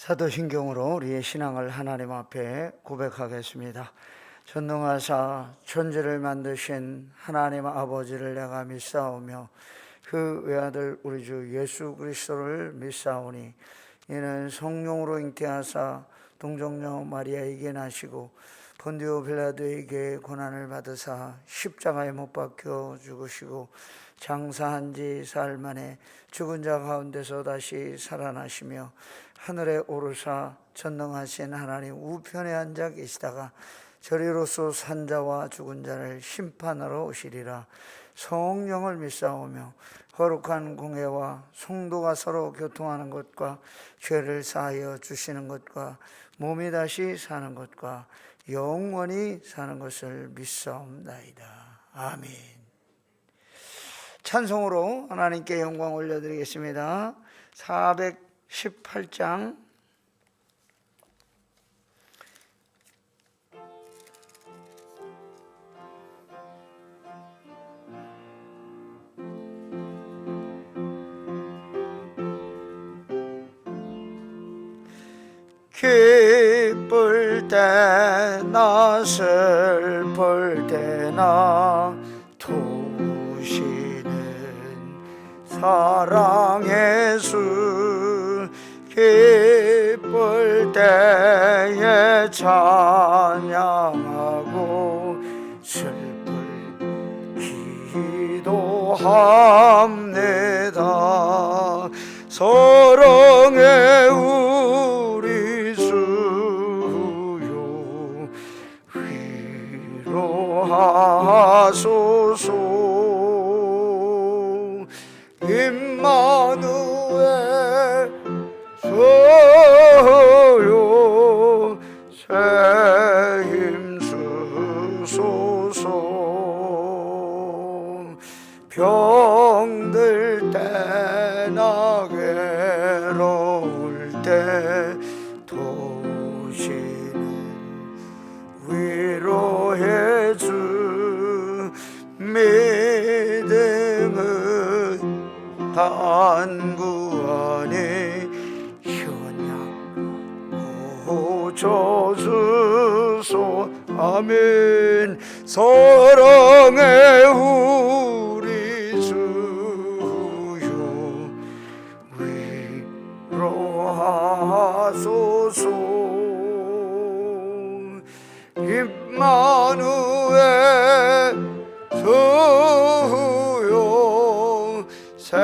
사도신경으로 우리의 신앙을 하나님 앞에 고백하겠습니다. 전능하사 천지를 만드신 하나님 아버지를 내가 믿사오며 그 외아들 우리 주 예수 그리스도를 믿사오니 이는 성령으로 잉태하사 동정녀 마리아에게 나시고 본디오 빌라도에게 고난을 받으사 십자가에 못 박혀 죽으시고 장사한 지 사흘 만에 죽은 자 가운데서 다시 살아나시며 하늘에 오르사 전능하신 하나님 우편에 앉아 계시다가 저리로서 산 자와 죽은 자를 심판하러 오시리라. 성령을 믿사오며 거룩한 공회와 성도가 서로 교통하는 것과 죄를 사하여 주시는 것과 몸이 다시 사는 것과 영원히 사는 것을 믿사옵나이다. 아멘. 찬송으로 하나님께 영광 올려드리겠습니다. 418장 기쁠 때나 슬플 때나 도우시는 사랑의 주 기쁠 때에 찬양하고 슬플 기도합니다. 사랑의 우리 주요 위로하소서. 임마누엘 주요 새 힘주소서. 병들 때나 괴로울 때 도우시는 위로의 주 믿음은 간구하니 현양 고쳐주소. 아멘. 사랑의 우리 주요 위로하소서. 임마누엘 주요 새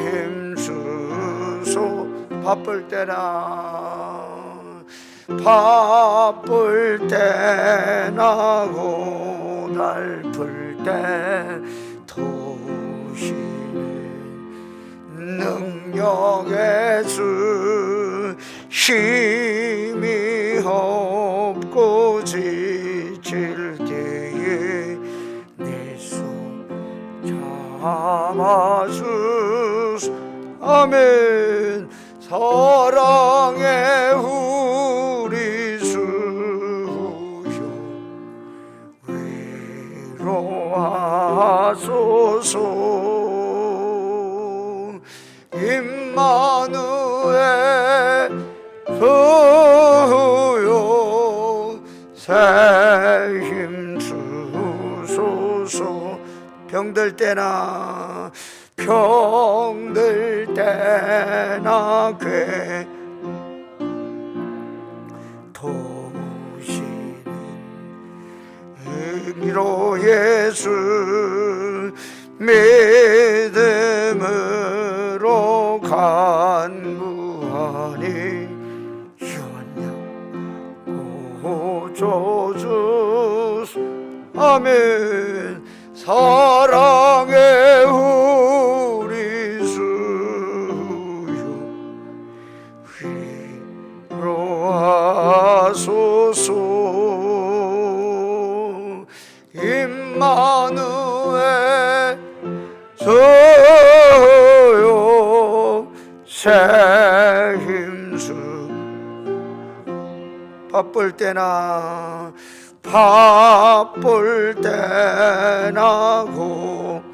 힘주소. 바쁠 때나 고달플 때 도우시는 능력의 주 힘이 없고 지칠 때에 내 손 잡아주소. 아멘. 사랑의 우리 주요 위로하소서. 임마누엘 주요 새 힘주소서. 병들 때나 도우시는 위로의 주 믿음으로 간구하니 현양 고쳐주소. 아멘. 사랑의 우리 주요 위로하소서. 임마누엘 주요 새 힘주. 바쁠 때나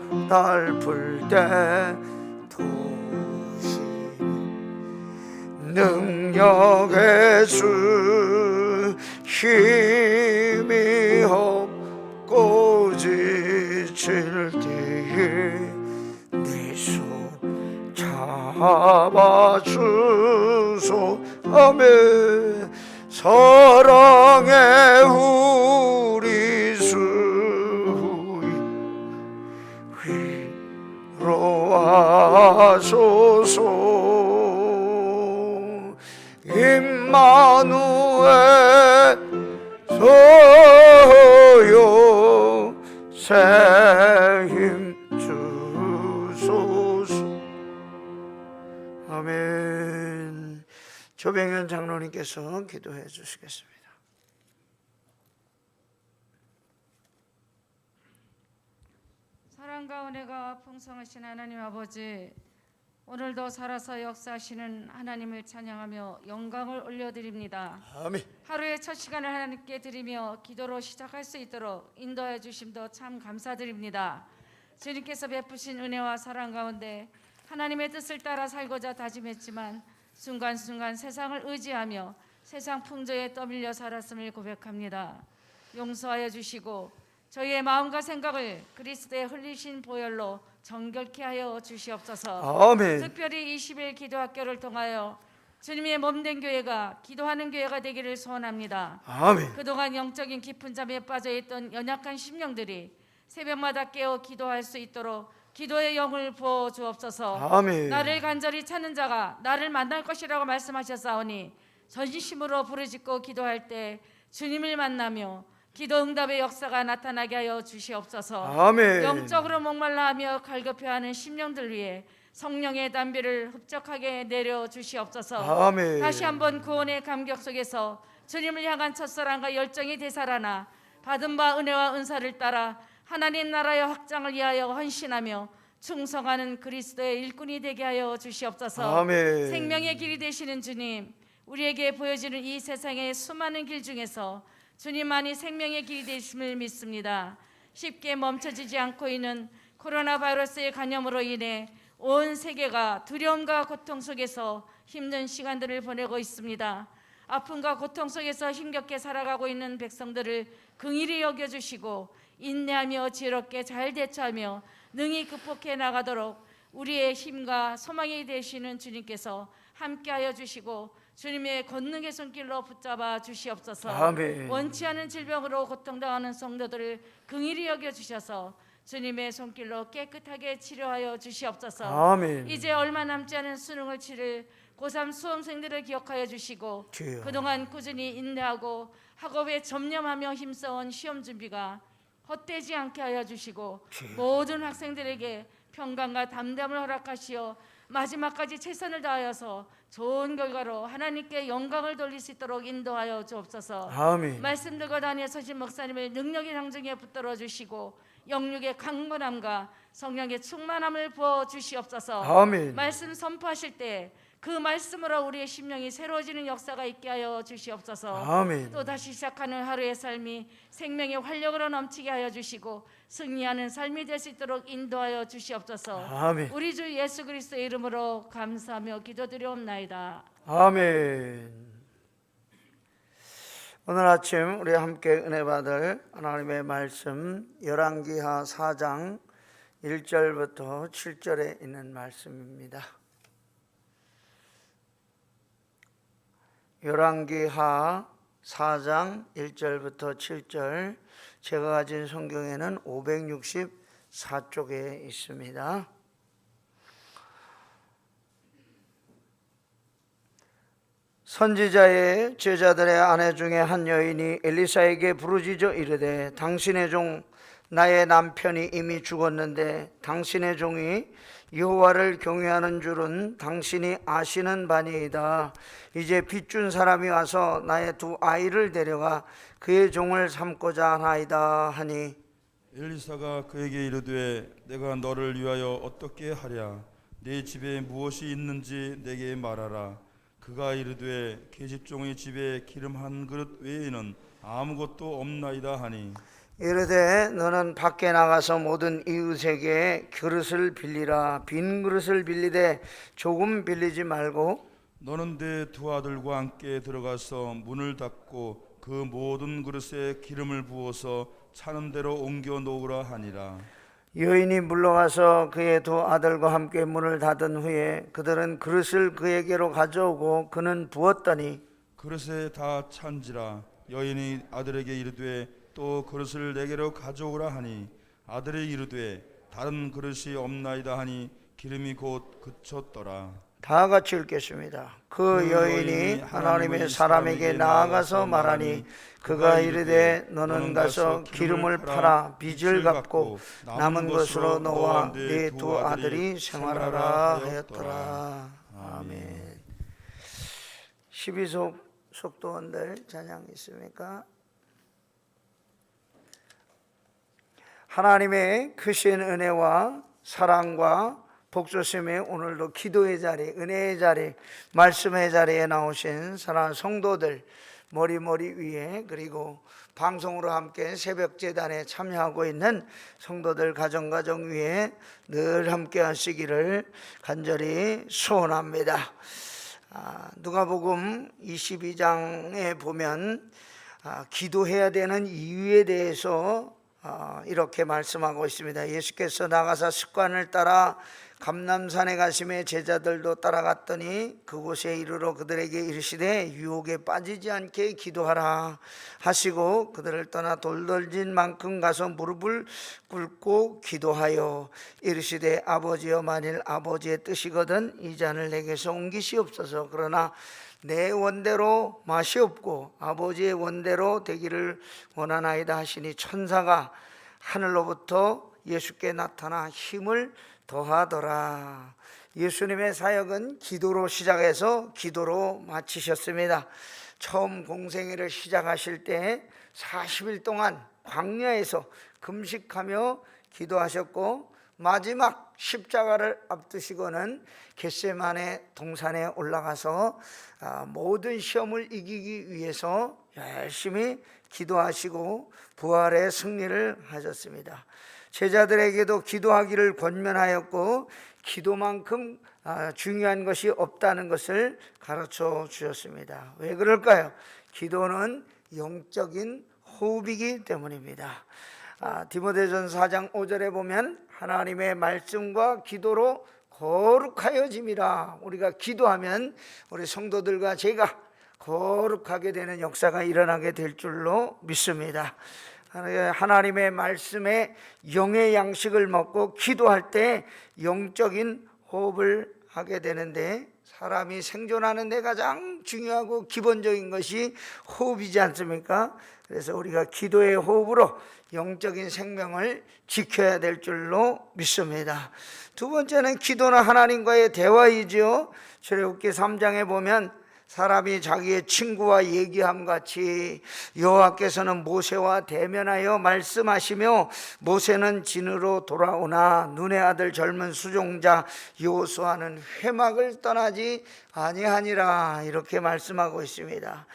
고달플 때 도우시는 능력 여개수 힘이 없고 지칠 때에 내 손 잡아주소. 아멘. 사랑의 우리 수 위로하소서. 임마누엘 서요 새 힘 주소서. 아멘. 조병현 장로님께서 기도해 주시겠습니다. 사랑과 은혜가 풍성하신 하나님 아버지, 오늘도 살아서 역사하시는 하나님을 찬양하며 영광을 올려드립니다. 아멘. 하루의 첫 시간을 하나님께 드리며 기도로 시작할 수 있도록 인도해 주심도 참 감사드립니다. 주님께서 베푸신 은혜와 사랑 가운데 하나님의 뜻을 따라 살고자 다짐했지만 순간순간 세상을 의지하며 세상 풍조에 떠밀려 살았음을 고백합니다. 용서하여 주시고 저희의 마음과 생각을 그리스도의 흘리신 보혈로 정결케 하여 주시옵소서. 아멘. 특별히 20일 기도학교를 통하여 주님의 몸된 교회가 기도하는 교회가 되기를 소원합니다. 아멘. 그동안 영적인 깊은 잠에 빠져있던 연약한 심령들이 새벽마다 깨어 기도할 수 있도록 기도의 영을 부어 주옵소서. 아멘. 나를 간절히 찾는 자가 나를 만날 것이라고 말씀하셨사오니 전심으로 부르짖고 기도할 때 주님을 만나며 기도 응답의 역사가 나타나게 하여 주시옵소서. 아멘. 영적으로 목말라하며 갈급해하는 심령들 위해 성령의 담비를 흡족하게 내려 주시옵소서. 아멘. 다시 한번 구원의 감격 속에서 주님을 향한 첫사랑과 열정이 되살아나 받은 바 은혜와 은사를 따라 하나님 나라의 확장을 위하여 헌신하며 충성하는 그리스도의 일꾼이 되게 하여 주시옵소서. 아멘. 생명의 길이 되시는 주님, 우리에게 보여지는 이 세상의 수많은 길 중에서 주님만이 생명의 길이 되심을 믿습니다. 쉽게 멈춰지지 않고 있는 코로나 바이러스의 감염으로 인해 온 세계가 두려움과 고통 속에서 힘든 시간들을 보내고 있습니다. 아픔과 고통 속에서 힘겹게 살아가고 있는 백성들을 긍휼히 여겨주시고 인내하며 지혜롭게 잘 대처하며 능히 극복해 나가도록 우리의 힘과 소망이 되시는 주님께서 함께하여 주시고 주님의 권능의 손길로 붙잡아 주시옵소서. 아멘. 원치 않은 질병으로 고통당하는 성도들을 긍휼히 여겨주셔서 주님의 손길로 깨끗하게 치료하여 주시옵소서. 아멘. 이제 얼마 남지 않은 수능을 치를 고3 수험생들을 기억하여 주시고 주여. 그동안 꾸준히 인내하고 학업에 전념하며 힘써온 시험 준비가 헛되지 않게 하여 주시고 주여. 모든 학생들에게 평강과 담담을 허락하시어 마지막까지 최선을 다하여서 좋은 결과로 하나님께 영광을 돌릴 수 있도록 인도하여 주옵소서. 아멘. 말씀 들고 다니에 서신 목사님을 능력의 장중에 붙들어 주시고 영육의 강건함과 성령의 충만함을 부어 주시옵소서. 아멘. 말씀 선포하실 때 그 말씀으로 우리의 심령이 새로워지는 역사가 있게 하여 주시옵소서. 아멘. 또 다시 시작하는 하루의 삶이 생명의 활력으로 넘치게 하여 주시고 승리하는 삶이 될 수 있도록 인도하여 주시옵소서. 아멘. 우리 주 예수 그리스도의 이름으로 감사하며 기도드리옵나이다. 아멘. 오늘 아침 우리 함께 은혜 받을 하나님의 말씀 열왕기하 4장 1절부터 7절에 있는 말씀입니다. 열왕기하 4장 1절부터 7절, 제가 가진 성경에는 564쪽에 있습니다. 선지자의 제자들의 아내 중에 한 여인이 엘리사에게 부르짖어 이르되 당신의 종 나의 남편이 이미 죽었는데 당신의 종이 여호와를 경외하는 줄은 당신이 아시는 바니이다. 이제 빚준 사람이 와서 나의 두 아이를 데려가 그의 종을 삼고자 하나이다 하니 엘리사가 그에게 이르되 내가 너를 위하여 어떻게 하랴? 네 집에 무엇이 있는지 내게 말하라. 그가 이르되 계집종의 집에 기름 한 그릇 외에는 아무것도 없나이다 하니 이르되 너는 밖에 나가서 모든 이웃에게 그릇을 빌리라. 빈 그릇을 빌리되 조금 빌리지 말고 너는 내 두 아들과 함께 들어가서 문을 닫고 그 모든 그릇에 기름을 부어서 차는 대로 옮겨 놓으라 하니라. 여인이 물러가서 그의 두 아들과 함께 문을 닫은 후에 그들은 그릇을 그에게로 가져오고 그는 부었더니 그릇에 다 찬지라. 여인이 아들에게 이르되 또 그릇을 내게로 가져오라 하니 아들이 이르되 다른 그릇이 없나이다 하니 기름이 곧 그쳤더라. 다 같이 읽겠습니다. 그 여인이 하나님의 사람에게 나아가서 말하니 그가 이르되 너는 가서 기름을 팔아 빚을 갚고 남은 것으로 너와 네 두 아들이 생활하라 하였더라. 아멘. 12속 속도원들 찬양 있습니까? 하나님의 크신 은혜와 사랑과 복조심에 오늘도 기도의 자리, 은혜의 자리, 말씀의 자리에 나오신 사랑하는 성도들 머리 위에, 그리고 방송으로 함께 새벽재단에 참여하고 있는 성도들 가정 위에 늘 함께 하시기를 간절히 소원합니다. 누가복음 22장에 보면 기도해야 되는 이유에 대해서 이렇게 말씀하고 있습니다. 예수께서 나가사 습관을 따라 감람산에 가심에 제자들도 따라갔더니 그곳에 이르러 그들에게 이르시되 유혹에 빠지지 않게 기도하라 하시고 그들을 떠나 돌돌진 만큼 가서 무릎을 꿇고 기도하여 이르시되 아버지여 만일 아버지의 뜻이거든 이 잔을 내게서 옮기시옵소서. 그러나 내 원대로 맛이 없고 아버지의 원대로 되기를 원하나이다 하시니 천사가 하늘로부터 예수께 나타나 힘을 더하더라. 예수님의 사역은 기도로 시작해서 기도로 마치셨습니다. 처음 공생애를 시작하실 때 40일 동안 광야에서 금식하며 기도하셨고 마지막 십자가를 앞두시고는 겟세마네 동산에 올라가서 모든 시험을 이기기 위해서 열심히 기도하시고 부활의 승리를 하셨습니다. 제자들에게도 기도하기를 권면하였고 기도만큼 중요한 것이 없다는 것을 가르쳐 주셨습니다. 왜 그럴까요? 기도는 영적인 호흡이기 때문입니다. 디모데전서 4장 5절에 보면 하나님의 말씀과 기도로 거룩하여짐이라. 우리가 기도하면 우리 성도들과 제가 거룩하게 되는 역사가 일어나게 될 줄로 믿습니다. 하나님의 말씀에 영의 양식을 먹고 기도할 때 영적인 호흡을 하게 되는데, 사람이 생존하는 데 가장 중요하고 기본적인 것이 호흡이지 않습니까? 그래서 우리가 기도의 호흡으로 영적인 생명을 지켜야 될 줄로 믿습니다. 두 번째는 기도는 하나님과의 대화이죠. 출애굽기 3장에 보면 사람이 자기의 친구와 얘기함 같이 여호와께서는 모세와 대면하여 말씀하시며 모세는 진으로 돌아오나 눈의 아들 젊은 수종자 여호수아는 회막을 떠나지 아니하니라, 이렇게 말씀하고 있습니다.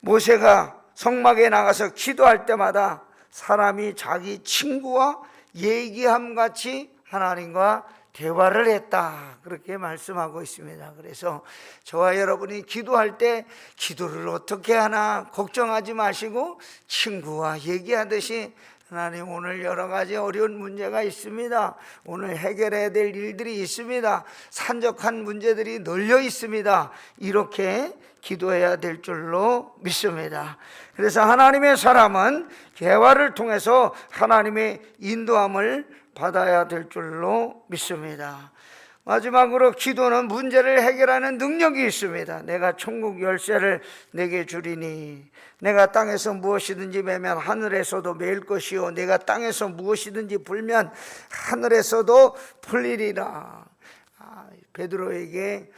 모세가 성막에 나가서 기도할 때마다 사람이 자기 친구와 얘기함 같이 하나님과 대화를 했다, 그렇게 말씀하고 있습니다. 그래서 저와 여러분이 기도할 때 기도를 어떻게 하나 걱정하지 마시고 친구와 얘기하듯이, 하나님 오늘 여러 가지 어려운 문제가 있습니다. 오늘 해결해야 될 일들이 있습니다. 산적한 문제들이 널려 있습니다. 이렇게 기도해야 될 줄로 믿습니다. 그래서 하나님의 사람은 대화를 통해서 하나님의 인도함을 받아야 될 줄로 믿습니다. 마지막으로 기도는 문제를 해결하는 능력이 있습니다. 내가 천국 열쇠를 내게 주리니 내가 땅에서 무엇이든지 매면 하늘에서도 매일 것이요 내가 땅에서 무엇이든지 풀면 하늘에서도 풀리리라. 베드로에게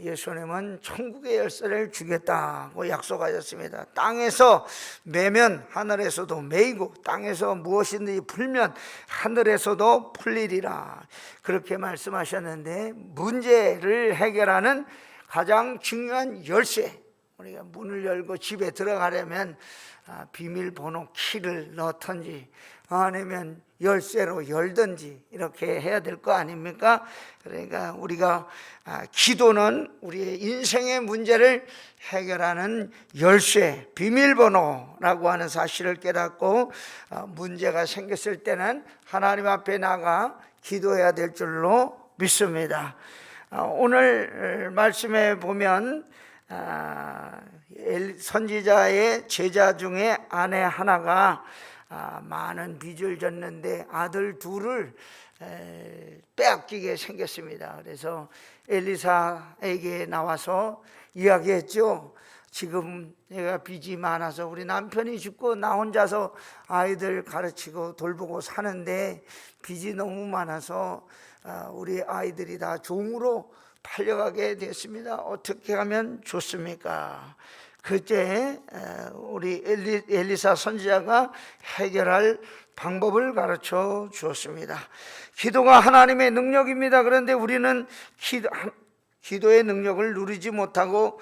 예수님은 천국의 열쇠를 주겠다고 약속하셨습니다. 땅에서 매면 하늘에서도 매이고 땅에서 무엇이든지 풀면 하늘에서도 풀리리라, 그렇게 말씀하셨는데, 문제를 해결하는 가장 중요한 열쇠, 우리가 문을 열고 집에 들어가려면 비밀번호 키를 넣던지 아니면 열쇠로 열든지 이렇게 해야 될 거 아닙니까? 그러니까 우리가 기도는 우리의 인생의 문제를 해결하는 열쇠, 비밀번호라고 하는 사실을 깨닫고 문제가 생겼을 때는 하나님 앞에 나가 기도해야 될 줄로 믿습니다. 오늘 말씀에 보면 선지자의 제자 중에 아내 하나가 많은 빚을 졌는데 아들 둘을 빼앗기게 생겼습니다. 그래서 엘리사에게 나와서 이야기했죠. 지금 내가 빚이 많아서 우리 남편이 죽고 나 혼자서 아이들 가르치고 돌보고 사는데 빚이 너무 많아서 우리 아이들이 다 종으로 팔려가게 됐습니다. 어떻게 하면 좋습니까? 그때 우리 엘리사 선지자가 해결할 방법을 가르쳐 주었습니다. 기도가 하나님의 능력입니다. 그런데 우리는 기도의 능력을 누리지 못하고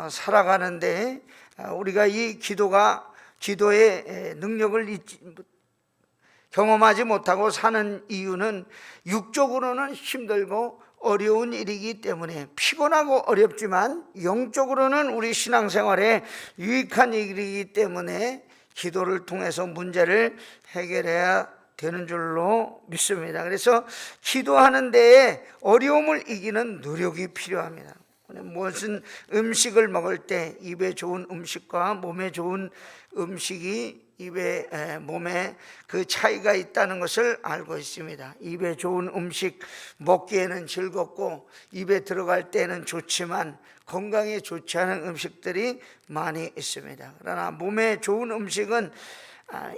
살아가는데 우리가 이 기도의 능력을 경험하지 못하고 사는 이유는 육적으로는 힘들고 어려운 일이기 때문에 피곤하고 어렵지만 영적으로는 우리 신앙생활에 유익한 일이기 때문에 기도를 통해서 문제를 해결해야 되는 줄로 믿습니다. 그래서 기도하는 데에 어려움을 이기는 노력이 필요합니다. 무슨 음식을 먹을 때 입에 좋은 음식과 몸에 좋은 음식이 몸에 그 차이가 있다는 것을 알고 있습니다. 입에 좋은 음식 먹기에는 즐겁고 입에 들어갈 때는 좋지만 건강에 좋지 않은 음식들이 많이 있습니다. 그러나 몸에 좋은 음식은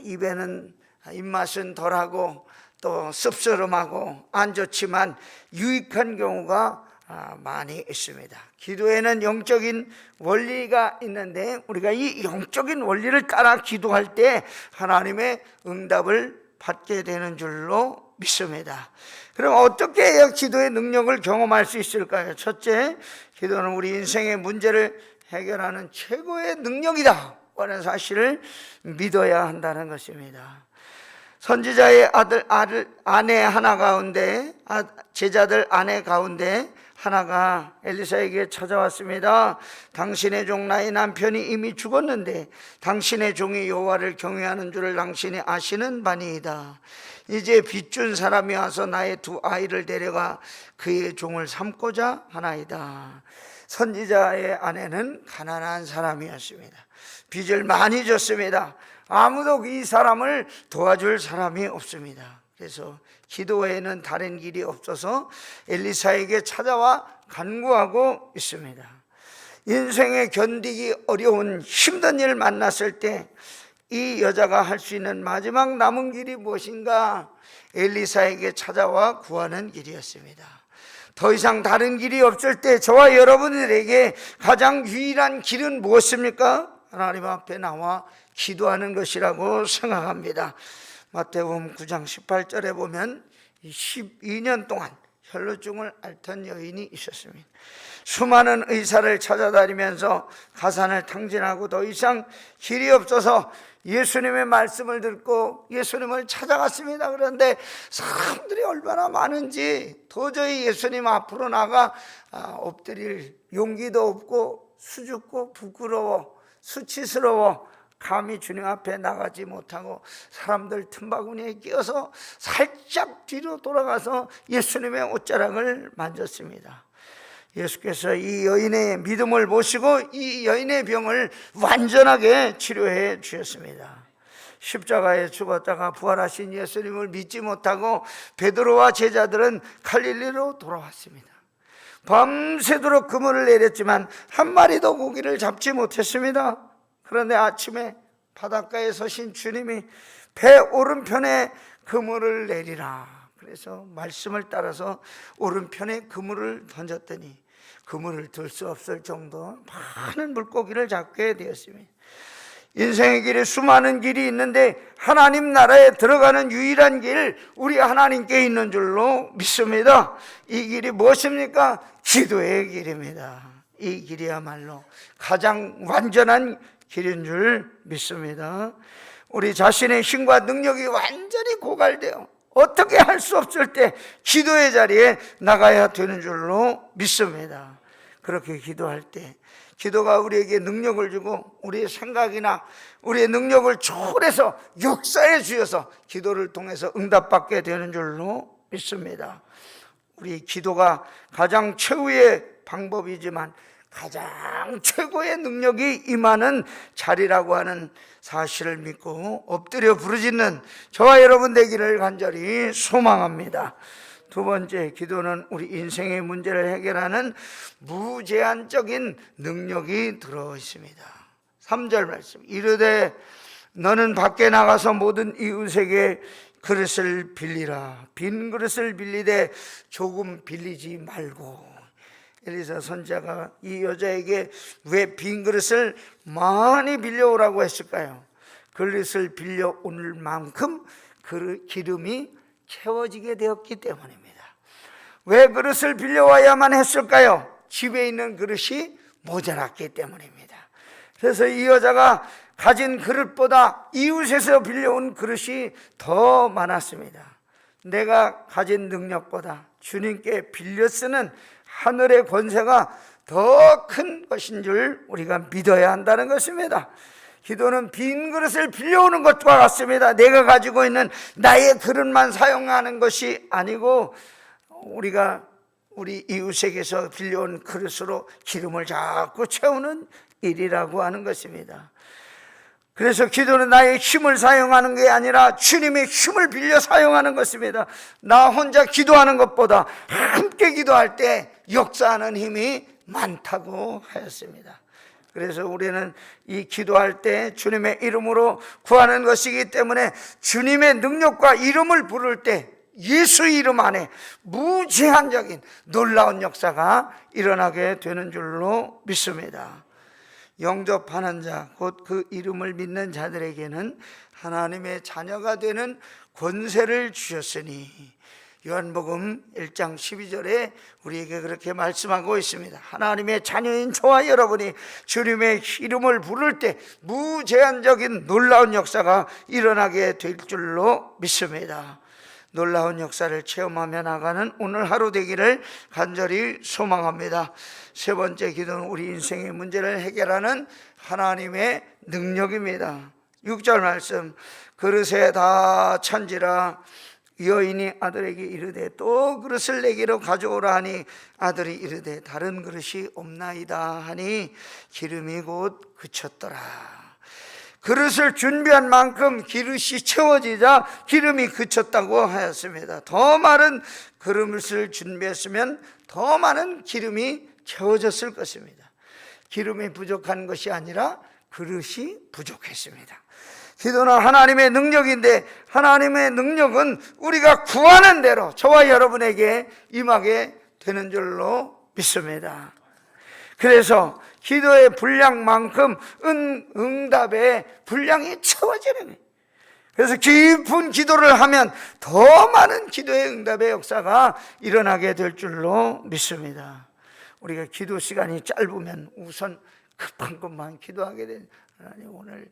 입에는 입맛은 덜하고 또 씁쓸하고 안 좋지만 유익한 경우가 많이 있습니다. 기도에는 영적인 원리가 있는데 우리가 이 영적인 원리를 따라 기도할 때 하나님의 응답을 받게 되는 줄로 믿습니다. 그럼 어떻게 해야 기도의 능력을 경험할 수 있을까요? 첫째, 기도는 우리 인생의 문제를 해결하는 최고의 능력이다 하는 사실을 믿어야 한다는 것입니다. 선지자의 아내 하나 가운데 제자들 아내 가운데 하나가 엘리사에게 찾아왔습니다. 당신의 종 나의 남편이 이미 죽었는데 당신의 종이 여호와를 경외하는 줄을 당신이 아시는 바니이다. 이제 빚준 사람이 와서 나의 두 아이를 데려가 그의 종을 삼고자 하나이다. 선지자의 아내는 가난한 사람이었습니다. 빚을 많이 졌습니다. 아무도 이 사람을 도와줄 사람이 없습니다. 그래서 기도 외에는 다른 길이 없어서 엘리사에게 찾아와 간구하고 있습니다. 인생에 견디기 어려운 힘든 일 만났을 때 이 여자가 할 수 있는 마지막 남은 길이 무엇인가? 엘리사에게 찾아와 구하는 길이었습니다. 더 이상 다른 길이 없을 때 저와 여러분들에게 가장 유일한 길은 무엇입니까? 하나님 앞에 나와 기도하는 것이라고 생각합니다. 마태복음 9장 18절에 보면 12년 동안 혈루증을 앓던 여인이 있었습니다. 수많은 의사를 찾아다니면서 가산을 탕진하고 더 이상 길이 없어서 예수님의 말씀을 듣고 예수님을 찾아갔습니다. 그런데 사람들이 얼마나 많은지 도저히 예수님 앞으로 나가 엎드릴 용기도 없고 수줍고 부끄러워 수치스러워 감히 주님 앞에 나가지 못하고 사람들 틈바구니에 끼어서 살짝 뒤로 돌아가서 예수님의 옷자락을 만졌습니다. 예수께서 이 여인의 믿음을 보시고 이 여인의 병을 완전하게 치료해 주셨습니다. 십자가에 죽었다가 부활하신 예수님을 믿지 못하고 베드로와 제자들은 갈릴리로 돌아왔습니다. 밤새도록 그물을 내렸지만 한 마리도 고기를 잡지 못했습니다. 그런데 아침에 바닷가에 서신 주님이 배 오른편에 그물을 내리라. 그래서 말씀을 따라서 오른편에 그물을 던졌더니 그물을 들 수 없을 정도 많은 물고기를 잡게 되었습니다. 인생의 길에 수많은 길이 있는데 하나님 나라에 들어가는 유일한 길, 우리 하나님께 있는 줄로 믿습니다. 이 길이 무엇입니까? 기도의 길입니다. 이 길이야말로 가장 완전한 길인 줄 믿습니다. 우리 자신의 힘과 능력이 완전히 고갈되어 어떻게 할 수 없을 때 기도의 자리에 나가야 되는 줄로 믿습니다. 그렇게 기도할 때 기도가 우리에게 능력을 주고 우리의 생각이나 우리의 능력을 초월해서 역사해 주셔서 기도를 통해서 응답받게 되는 줄로 믿습니다. 우리 기도가 가장 최후의 방법이지만 가장 최고의 능력이 임하는 자리라고 하는 사실을 믿고 엎드려 부르짖는 저와 여러분 되기를 간절히 소망합니다. 두 번째, 기도는 우리 인생의 문제를 해결하는 무제한적인 능력이 들어 있습니다. 3절 말씀, 이르되 너는 밖에 나가서 모든 이웃에게 그릇을 빌리라. 빈 그릇을 빌리되 조금 빌리지 말고. 엘리사 선지자가 이 여자에게 왜 빈 그릇을 많이 빌려오라고 했을까요? 그릇을 빌려올 만큼 그 기름이 채워지게 되었기 때문입니다. 왜 그릇을 빌려와야만 했을까요? 집에 있는 그릇이 모자랐기 때문입니다. 그래서 이 여자가 가진 그릇보다 이웃에서 빌려온 그릇이 더 많았습니다. 내가 가진 능력보다 주님께 빌려 쓰는 하늘의 권세가 더 큰 것인 줄 우리가 믿어야 한다는 것입니다. 기도는 빈 그릇을 빌려오는 것과 같습니다. 내가 가지고 있는 나의 그릇만 사용하는 것이 아니고 우리가 우리 이웃에게서 빌려온 그릇으로 기름을 자꾸 채우는 일이라고 하는 것입니다. 그래서 기도는 나의 힘을 사용하는 게 아니라 주님의 힘을 빌려 사용하는 것입니다. 나 혼자 기도하는 것보다 함께 기도할 때 역사하는 힘이 많다고 하였습니다. 그래서 우리는 이 기도할 때 주님의 이름으로 구하는 것이기 때문에 주님의 능력과 이름을 부를 때 예수 이름 안에 무제한적인 놀라운 역사가 일어나게 되는 줄로 믿습니다. 영접하는 자, 곧 그 이름을 믿는 자들에게는 하나님의 자녀가 되는 권세를 주셨으니, 요한복음 1장 12절에 우리에게 그렇게 말씀하고 있습니다. 하나님의 자녀인 저와 여러분이 주님의 이름을 부를 때 무제한적인 놀라운 역사가 일어나게 될 줄로 믿습니다. 놀라운 역사를 체험하며 나가는 오늘 하루 되기를 간절히 소망합니다. 세 번째 기도는 우리 인생의 문제를 해결하는 하나님의 능력입니다. 6절 말씀, 그릇에 다 찬지라. 여인이 아들에게 이르되 또 그릇을 내게로 가져오라 하니 아들이 이르되 다른 그릇이 없나이다 하니 기름이 곧 그쳤더라. 그릇을 준비한 만큼 그릇이 채워지자 기름이 그쳤다고 하였습니다. 더 많은 그릇을 준비했으면 더 많은 기름이 채워졌을 것입니다. 기름이 부족한 것이 아니라 그릇이 부족했습니다. 기도는 하나님의 능력인데 하나님의 능력은 우리가 구하는 대로 저와 여러분에게 임하게 되는 줄로 믿습니다. 그래서 기도의 분량만큼 응답의 분량이 채워지는 거예요. 그래서 깊은 기도를 하면 더 많은 기도의 응답의 역사가 일어나게 될 줄로 믿습니다. 우리가 기도 시간이 짧으면 우선 급한 것만 기도하게 되는, 하나님 오늘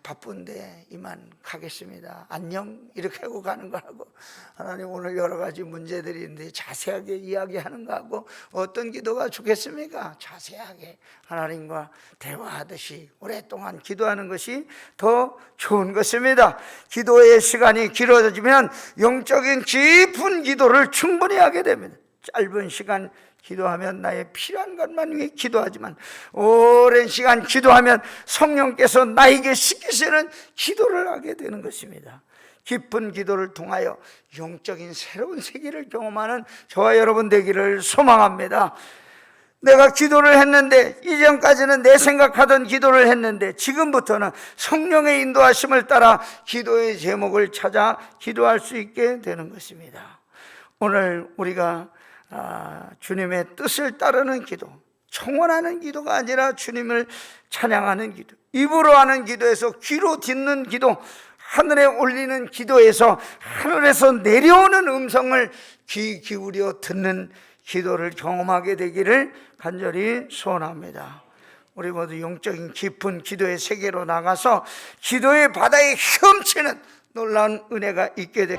바쁜데 이만 가겠습니다, 안녕 이렇게 하고 가는 거하고, 하나님 오늘 여러 가지 문제들이 있는데 자세하게 이야기하는 거하고, 어떤 기도가 좋겠습니까? 자세하게 하나님과 대화하듯이 오랫동안 기도하는 것이 더 좋은 것입니다. 기도의 시간이 길어지면 영적인 깊은 기도를 충분히 하게 됩니다. 짧은 시간 기도하면 나의 필요한 것만 위해 기도하지만 오랜 시간 기도하면 성령께서 나에게 시키시는 기도를 하게 되는 것입니다. 깊은 기도를 통하여 영적인 새로운 세계를 경험하는 저와 여러분 되기를 소망합니다. 내가 기도를 했는데, 이전까지는 내 생각하던 기도를 했는데 지금부터는 성령의 인도하심을 따라 기도의 제목을 찾아 기도할 수 있게 되는 것입니다. 오늘 우리가 주님의 뜻을 따르는 기도, 청원하는 기도가 아니라 주님을 찬양하는 기도, 입으로 하는 기도에서 귀로 듣는 기도, 하늘에 올리는 기도에서 하늘에서 내려오는 음성을 귀 기울여 듣는 기도를 경험하게 되기를 간절히 소원합니다. 우리 모두 영적인 깊은 기도의 세계로 나가서 기도의 바다에 헤엄치는 놀라운 은혜가 있게 되